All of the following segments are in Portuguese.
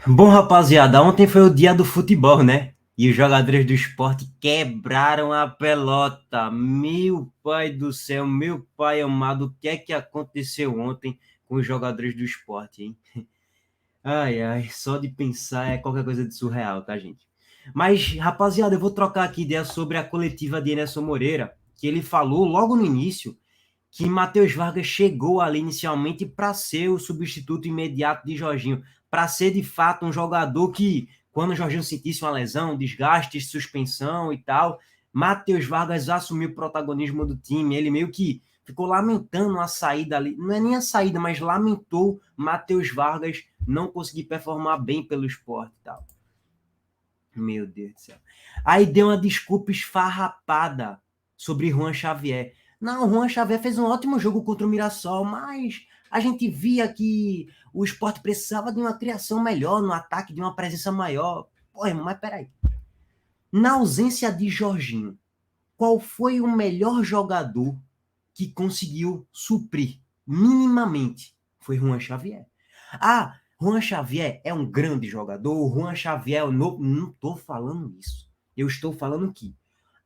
Bom, rapaziada, ontem foi o dia do futebol, né? E os jogadores do esporte quebraram a pelota. Meu pai do céu, meu pai amado, o que é que aconteceu ontem com os jogadores do esporte, hein? Ai, ai, só de pensar é qualquer coisa de surreal, tá, gente? Mas, rapaziada, eu vou trocar aqui ideia sobre a coletiva de Emerson Moreira, que ele falou logo no início que Matheus Vargas chegou ali inicialmente para ser o substituto imediato de Jorginho, para ser de fato um jogador que, quando o Jorginho sentisse uma lesão, desgaste, suspensão e tal, Matheus Vargas assumiu o protagonismo do time. Ele meio que ficou lamentando a saída ali, não é nem a saída, mas lamentou Matheus Vargas não conseguir performar bem pelo esporte e tal. Meu Deus do céu. Aí deu uma desculpa esfarrapada sobre Juan Xavier. Não, o Juan Xavier fez um ótimo jogo contra o Mirassol, mas a gente via que o esporte precisava de uma criação melhor no ataque, de uma presença maior. Pô, irmão, mas peraí. Na ausência de Jorginho, qual foi o melhor jogador que conseguiu suprir minimamente? Foi Juan Xavier. Ah, Juan Xavier é um grande jogador, Juan Xavier é o novo. Não estou falando isso. Eu estou falando que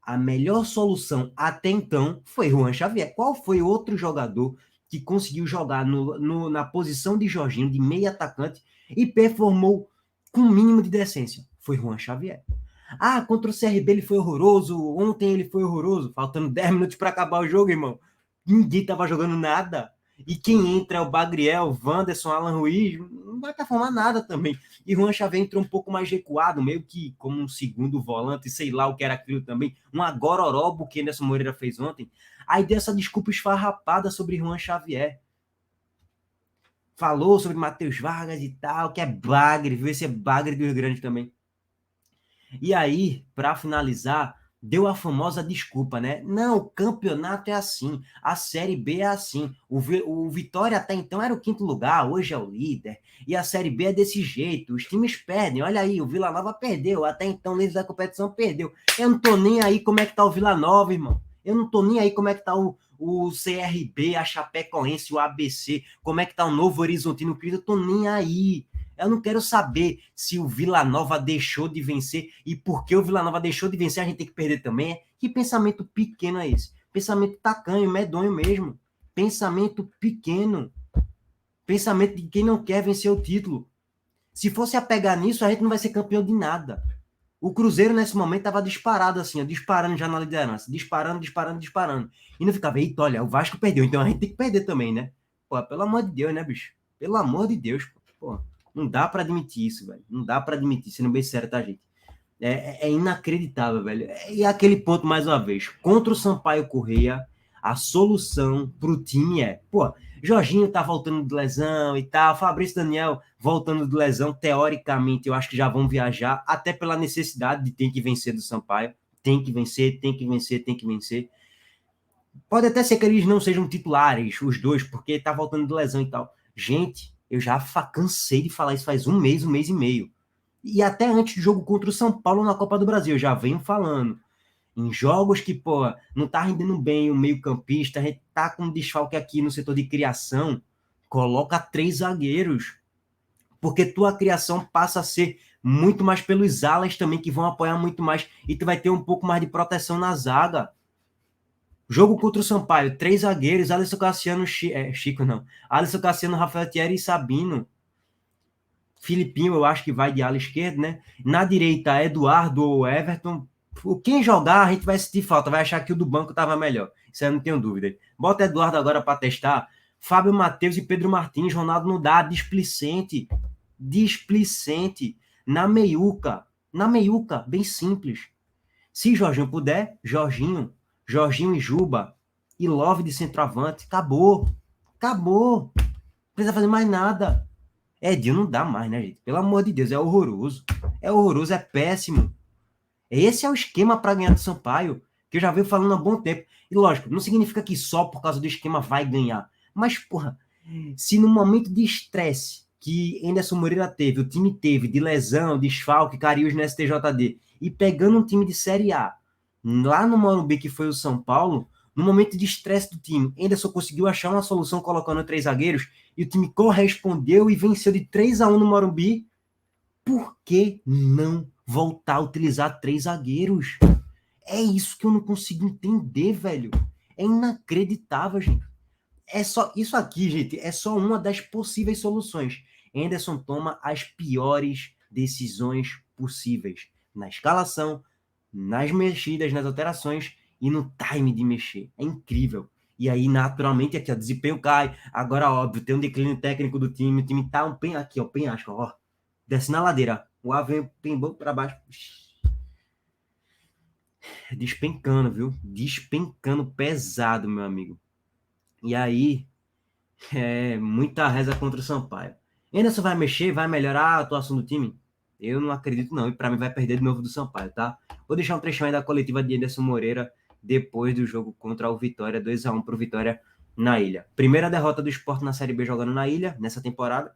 a melhor solução até então foi Juan Xavier. Qual foi outro jogador que conseguiu jogar na posição de Jorginho, de meio atacante, e performou com o mínimo de decência? Foi Juan Xavier. Ah, contra o CRB ele foi horroroso, ontem ele foi horroroso, faltando 10 minutos para acabar o jogo, irmão. Ninguém tava jogando nada. E quem entra é o Bagriel, Wanderson, Alan Ruiz, não vai performar nada também. E Juan Xavier entrou um pouco mais recuado, meio que como um segundo volante, sei lá o que era aquilo também. Um agororobo que Anderson Moreira fez ontem. Aí deu essa desculpa esfarrapada sobre Juan Xavier. Falou sobre Matheus Vargas e tal, que é bagre, viu? Esse é bagre do Rio Grande também. E aí, para finalizar, deu a famosa desculpa, né? Não, o campeonato é assim, a Série B é assim. O Vitória até então era o quinto lugar, hoje é o líder. E a Série B é desse jeito, os times perdem. Olha aí, o Vila Nova perdeu, até então, líder da competição, perdeu. Eu não tô nem aí como é que tá o Vila Nova, irmão. Eu não tô nem aí como é que tá o CRB, a Chapecoense, o ABC, como é que tá o Novo Horizontino, eu tô nem aí. Eu não quero saber se o Vila Nova deixou de vencer e porque o Vila Nova deixou de vencer a gente tem que perder também. Que pensamento pequeno é esse? Pensamento tacanho, medonho mesmo. Pensamento pequeno. Pensamento de quem não quer vencer o título. Se fosse a pegar nisso, a gente não vai ser campeão de nada. O Cruzeiro, nesse momento, estava disparado assim, ó, disparando já na liderança. Disparando, disparando, disparando. E não ficava, eita, olha, o Vasco perdeu, então a gente tem que perder também, né? Pô, pelo amor de Deus, né, bicho? Pelo amor de Deus, pô. Não dá para admitir isso, velho. Não dá para admitir, sendo bem sério, tá, gente? É inacreditável, velho. E aquele ponto, mais uma vez, contra o Sampaio Correia, a solução pro time é, pô, Jorginho tá voltando de lesão e tal, Fabrício Daniel voltando de lesão, teoricamente, eu acho que já vão viajar, até pela necessidade de ter que vencer do Sampaio. Tem que vencer, tem que vencer, tem que vencer. Pode até ser que eles não sejam titulares, os dois, porque tá voltando de lesão e tal. Gente, eu já cansei de falar isso faz um mês e meio. E até antes do jogo contra o São Paulo na Copa do Brasil, eu já venho falando. Em jogos que, pô, não tá rendendo bem o meio-campista, a gente tá com desfalque aqui no setor de criação, coloca 3 zagueiros, porque tua criação passa a ser muito mais pelos alas também, que vão apoiar muito mais, e tu vai ter um pouco mais de proteção na zaga. Jogo contra o Sampaio, 3 zagueiros, Alisson Cassiano, Chico não, Alisson Cassiano, Rafael Thierry e Sabino. Filipinho, eu acho que vai de ala esquerda, né? Na direita, Eduardo ou Everton. Quem jogar, a gente vai sentir falta, vai achar que o do banco estava melhor. Isso eu não tenho dúvida. Bota Eduardo agora para testar. Fábio Matheus e Pedro Martins, Ronaldo não dá, displicente. Displicente. Na meiuca, bem simples. Se Jorginho puder, Jorginho. Jorginho e Juba. E Love de centroavante. Acabou. Acabou. Não precisa fazer mais nada. Edinho não dá mais, né, gente? Pelo amor de Deus, é horroroso. É horroroso, é péssimo. Esse é o esquema para ganhar do Sampaio, que eu já venho falando há bom tempo. E lógico, não significa que só por causa do esquema vai ganhar. Mas, porra, se no momento de estresse que Anderson Moreira teve, o time teve, de lesão, desfalque, Cariús no STJD, e pegando um time de Série A, lá no Morumbi, que foi o São Paulo, no momento de estresse do time, Anderson conseguiu achar uma solução colocando 3 zagueiros, e o time correspondeu e venceu de 3-1 no Morumbi. Por que não voltar a utilizar 3 zagueiros? É isso que eu não consigo entender, velho. É inacreditável, gente. É só isso aqui, gente, é só uma das possíveis soluções. Henderson toma as piores decisões possíveis na escalação, nas mexidas, nas alterações e no time de mexer. É incrível. E aí, naturalmente, aqui, o desempenho cai. Agora, óbvio, tem um declínio técnico do time. O time tá aqui, ó, penhasco, ó. Desce na ladeira. O ar vem pembando para baixo. Despencando, viu? Despencando pesado, meu amigo. E aí, muita reza contra o Sampaio. Anderson vai mexer, vai melhorar a atuação do time? Eu não acredito não, e para mim vai perder de novo do Sampaio, tá? Vou deixar um trechinho aí da coletiva de Anderson Moreira depois do jogo contra o Vitória, 2-1 pro Vitória na Ilha. Primeira derrota do Sport na Série B jogando na Ilha, nessa temporada.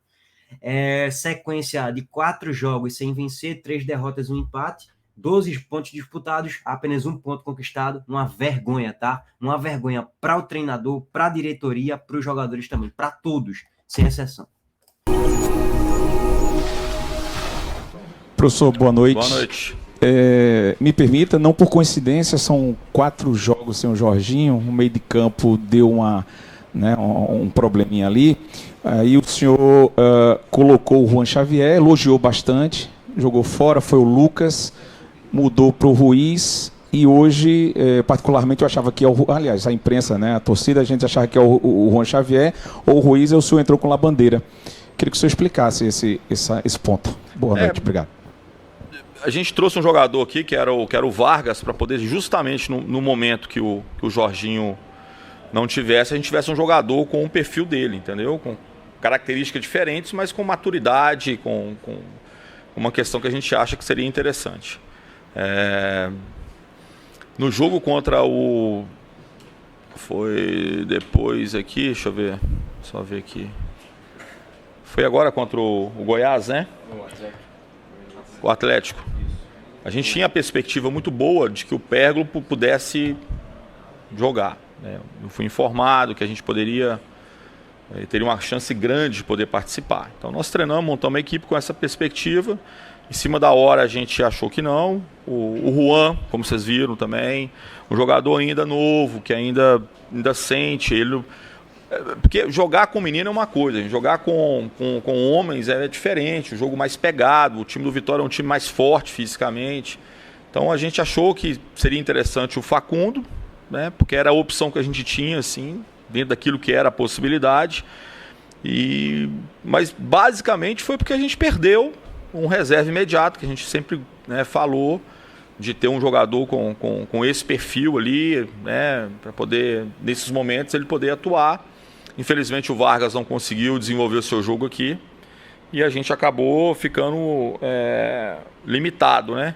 Sequência de 4 jogos sem vencer, 3 derrotas e 1 empate. 12 pontos disputados, apenas 1 ponto conquistado. Uma vergonha, tá? Uma vergonha para o treinador, para a diretoria, para os jogadores também, para todos, sem exceção. Professor, boa noite. Boa noite. Me permita, não por coincidência, são 4 jogos sem o Jorginho, o meio de campo deu um probleminha ali. Aí o senhor colocou o Juan Xavier, elogiou bastante, jogou fora, foi o Lucas, mudou para o Ruiz e hoje, particularmente, eu achava que aliás, a imprensa, né, a torcida, a gente achava que é o Juan Xavier ou o Ruiz, e o senhor entrou com Labandeira. Queria que o senhor explicasse esse ponto. Boa noite, obrigado. A gente trouxe um jogador aqui, que era o Vargas, para poder, justamente no momento que o Jorginho não tivesse, a gente tivesse um jogador com o perfil dele, entendeu? Com características diferentes, mas com maturidade, com uma questão que a gente acha que seria interessante. No jogo contra o... Foi depois aqui, deixa eu ver, só ver aqui. Foi agora contra o Goiás, né? O Atlético. A gente tinha a perspectiva muito boa de que o Pégolo pudesse jogar, né? Eu fui informado que a gente teria uma chance grande de poder participar. Então nós treinamos, montamos uma equipe com essa perspectiva. Em cima da hora a gente achou que não. O Juan, como vocês viram também, um jogador ainda novo, que ainda sente ele. Porque jogar com menino é uma coisa, jogar com homens é diferente, um jogo mais pegado. O time do Vitória é um time mais forte fisicamente. Então a gente achou que seria interessante o Facundo, né, porque era a opção que a gente tinha, assim, dentro daquilo que era a possibilidade. Mas basicamente foi porque a gente perdeu um reserva imediato, que a gente sempre, né, falou, de ter um jogador com esse perfil ali, né, para poder, nesses momentos, ele poder atuar. Infelizmente o Vargas não conseguiu desenvolver o seu jogo aqui e a gente acabou ficando limitado, né?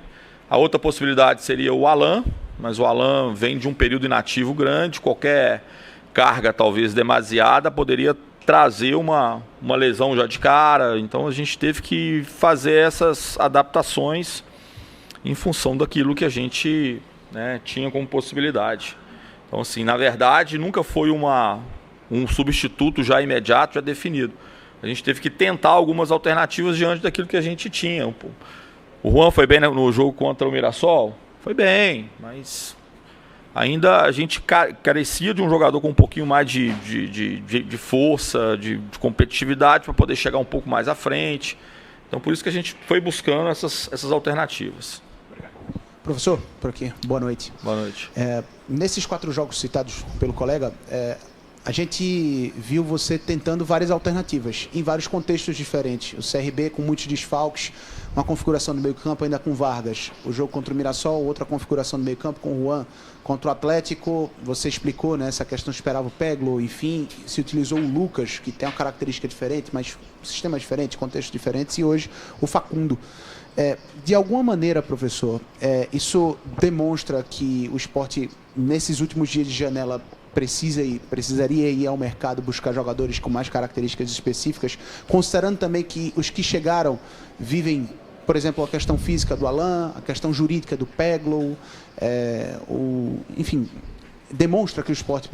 A outra possibilidade seria o Alan, mas o Alan vem de um período inativo grande, qualquer carga talvez demasiada poderia trazer uma lesão já de cara, então a gente teve que fazer essas adaptações em função daquilo que a gente, né, tinha como possibilidade. Então, assim, na verdade, nunca foi um substituto já imediato, já definido. A gente teve que tentar algumas alternativas diante daquilo que a gente tinha. O Juan foi bem no jogo contra o Mirassol? Foi bem, mas ainda a gente carecia de um jogador com um pouquinho mais de força, de competitividade, para poder chegar um pouco mais à frente. Então, por isso que a gente foi buscando essas alternativas. Professor, por aqui, boa noite. Boa noite. Nesses 4 jogos citados pelo colega, a gente viu você tentando várias alternativas, em vários contextos diferentes. O CRB com muitos desfalques, uma configuração do meio-campo ainda com Vargas. O jogo contra o Mirassol, outra configuração do meio-campo com o Juan. Contra o Atlético, você explicou, né, essa questão, esperava o Pégolo, enfim, se utilizou o Lucas, que tem uma característica diferente, mas um sistema diferente, contextos diferentes, e hoje o Facundo. De alguma maneira, professor, isso demonstra que o Sport, nesses últimos dias de janela, precisaria ir ao mercado buscar jogadores com mais características específicas, considerando também que os que chegaram vivem, por exemplo, a questão física do Alan, a questão jurídica do Pégolo, enfim, demonstra que o Sport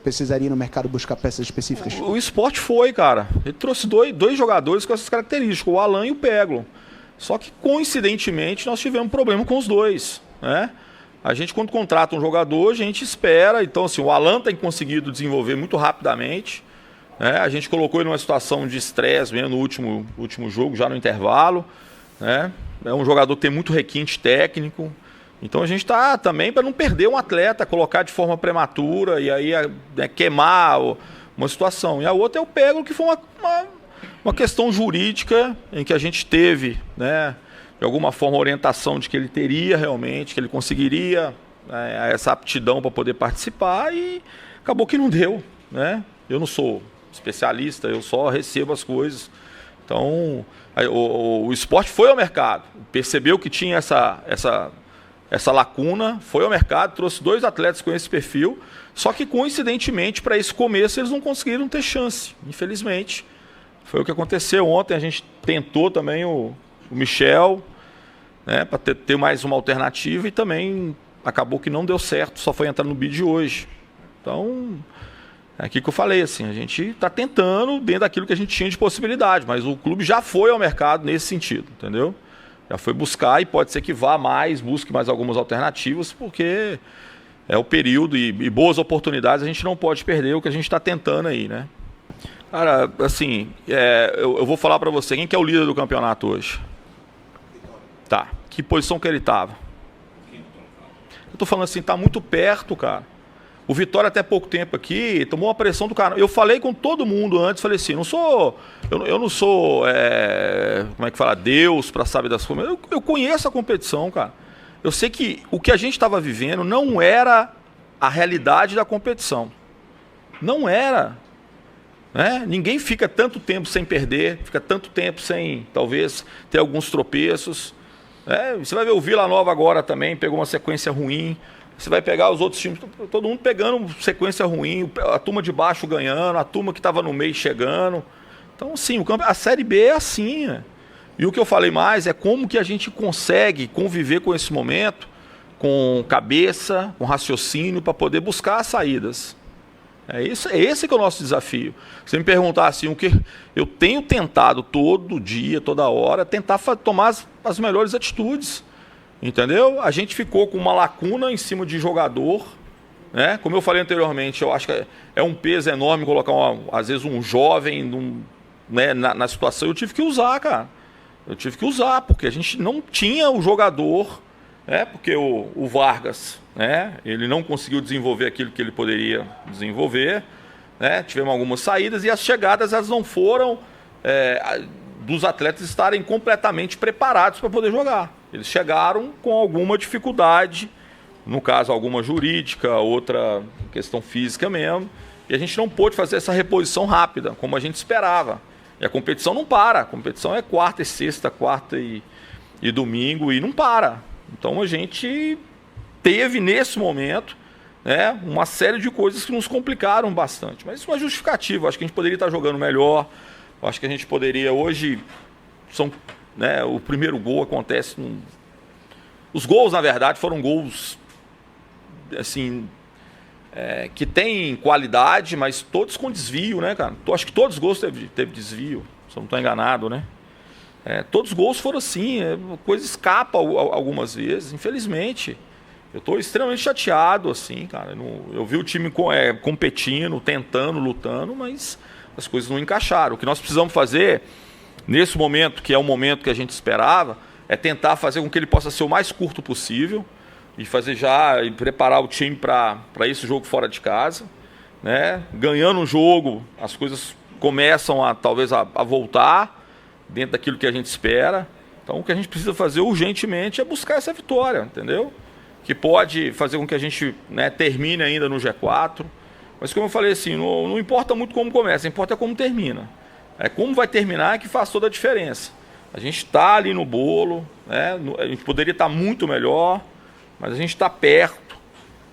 precisaria ir no mercado buscar peças específicas? O Sport foi, cara. Ele trouxe dois jogadores com essas características, o Alan e o Pégolo. Só que, coincidentemente, nós tivemos problema com os dois, né? A gente, quando contrata um jogador, a gente espera. Então, assim, o Alan tem conseguido desenvolver muito rapidamente, né? A gente colocou ele numa situação de estresse mesmo no último jogo, já no intervalo, né? É um jogador que tem muito requinte técnico. Então a gente está também para não perder um atleta, colocar de forma prematura e aí queimar uma situação. E a outra é o Peglo, que foi uma questão jurídica em que a gente teve, né, de alguma forma, orientação de que ele teria realmente, que ele conseguiria essa aptidão para poder participar, e acabou que não deu, né? Eu não sou especialista, eu só recebo as coisas. Então o esporte foi ao mercado, percebeu que tinha essa lacuna, foi ao mercado, trouxe 2 atletas com esse perfil, só que coincidentemente para esse começo eles não conseguiram ter chance, infelizmente. Foi o que aconteceu ontem. A gente tentou também o Michel, né, para ter mais uma alternativa, e também acabou que não deu certo, só foi entrar no bid hoje. Então, é aquilo que eu falei, assim, a gente está tentando dentro daquilo que a gente tinha de possibilidade, mas o clube já foi ao mercado nesse sentido, entendeu? Já foi buscar, e pode ser que vá mais, busque mais algumas alternativas, porque é o período e boas oportunidades a gente não pode perder, o que a gente está tentando aí, né? Cara, assim, eu vou falar para você, quem que é o líder do campeonato hoje? Tá, que posição que ele estava? Eu tô falando assim, tá muito perto, cara. O Vitória até pouco tempo aqui tomou uma pressão do cara. Eu falei com todo mundo antes, falei assim, eu não sou, como é que fala, Deus para saber das coisas. Eu conheço a competição, cara. Eu sei que o que a gente estava vivendo não era a realidade da competição. Não era. Né? Ninguém fica tanto tempo sem perder, fica tanto tempo sem, talvez, ter alguns tropeços. Né? Você vai ver o Vila Nova agora também, pegou uma sequência ruim. Você vai pegar os outros times, todo mundo pegando sequência ruim, a turma de baixo ganhando, a turma que estava no meio chegando. Então, sim, a Série B é assim. Né? E o que eu falei mais é como que a gente consegue conviver com esse momento, com cabeça, com raciocínio, para poder buscar as saídas. Esse que é o nosso desafio. Se me perguntar assim, o que eu tenho tentado todo dia, toda hora, tentar tomar as melhores atitudes. Entendeu? A gente ficou com uma lacuna em cima de jogador, né? Como eu falei anteriormente, eu acho que é um peso enorme colocar, às vezes, um jovem né, na situação. Eu tive que usar, cara. Eu tive que usar, porque a gente não tinha o jogador, né? Porque o Vargas, né? Ele não conseguiu desenvolver aquilo que ele poderia desenvolver, né? Tivemos algumas saídas, e as chegadas, elas não foram dos atletas estarem completamente preparados para poder jogar. Eles chegaram com alguma dificuldade, no caso alguma jurídica, outra questão física mesmo, e a gente não pôde fazer essa reposição rápida, como a gente esperava. E a competição não para, a competição é quarta e sexta, quarta e domingo, e não para. Então a gente teve nesse momento, né, uma série de coisas que nos complicaram bastante, mas isso não é justificativo. Acho que a gente poderia estar jogando melhor, acho que a gente poderia hoje, né, o primeiro gol acontece os gols, na verdade, foram gols assim, que tem qualidade, mas todos com desvio, né, cara? Acho que todos os gols teve desvio, se eu não estou enganado, né? Todos os gols foram assim, a coisa escapa algumas vezes, infelizmente. Eu estou extremamente chateado, assim, cara. Eu vi o time competindo, tentando, lutando, mas as coisas não encaixaram. O que nós precisamos fazer nesse momento, que é o momento que a gente esperava, é tentar fazer com que ele possa ser o mais curto possível e preparar o time para esse jogo fora de casa, né? Ganhando o jogo, as coisas começam talvez a voltar dentro daquilo que a gente espera. Então o que a gente precisa fazer urgentemente é buscar essa vitória, entendeu? Que pode fazer com que a gente, né, termine ainda no G4. Mas como eu falei assim, não importa muito como começa, importa como termina. Como vai terminar que faz toda a diferença. A gente está ali no bolo, né? A gente poderia estar muito melhor, mas a gente está perto.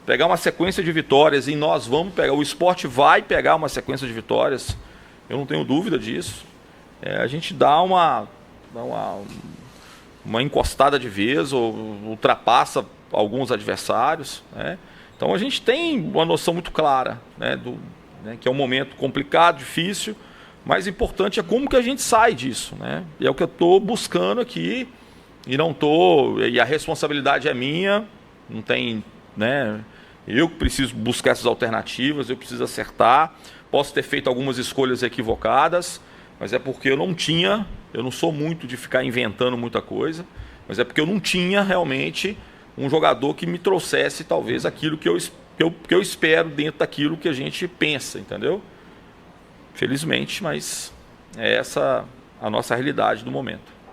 Pegar uma sequência de vitórias, e nós vamos pegar, o esporte vai pegar uma sequência de vitórias, eu não tenho dúvida disso. A gente dá uma encostada de vez, ou ultrapassa alguns adversários, né? Então a gente tem uma noção muito clara, né, que é um momento complicado, difícil, mais importante é como que a gente sai disso, né? E é o que eu estou buscando aqui, e a responsabilidade é minha, não tem, né? Eu preciso buscar essas alternativas, eu preciso acertar, posso ter feito algumas escolhas equivocadas, mas é porque eu não sou muito de ficar inventando muita coisa, mas é porque eu não tinha realmente um jogador que me trouxesse talvez aquilo que eu espero dentro daquilo que a gente pensa, entendeu? Felizmente, mas é essa a nossa realidade do momento.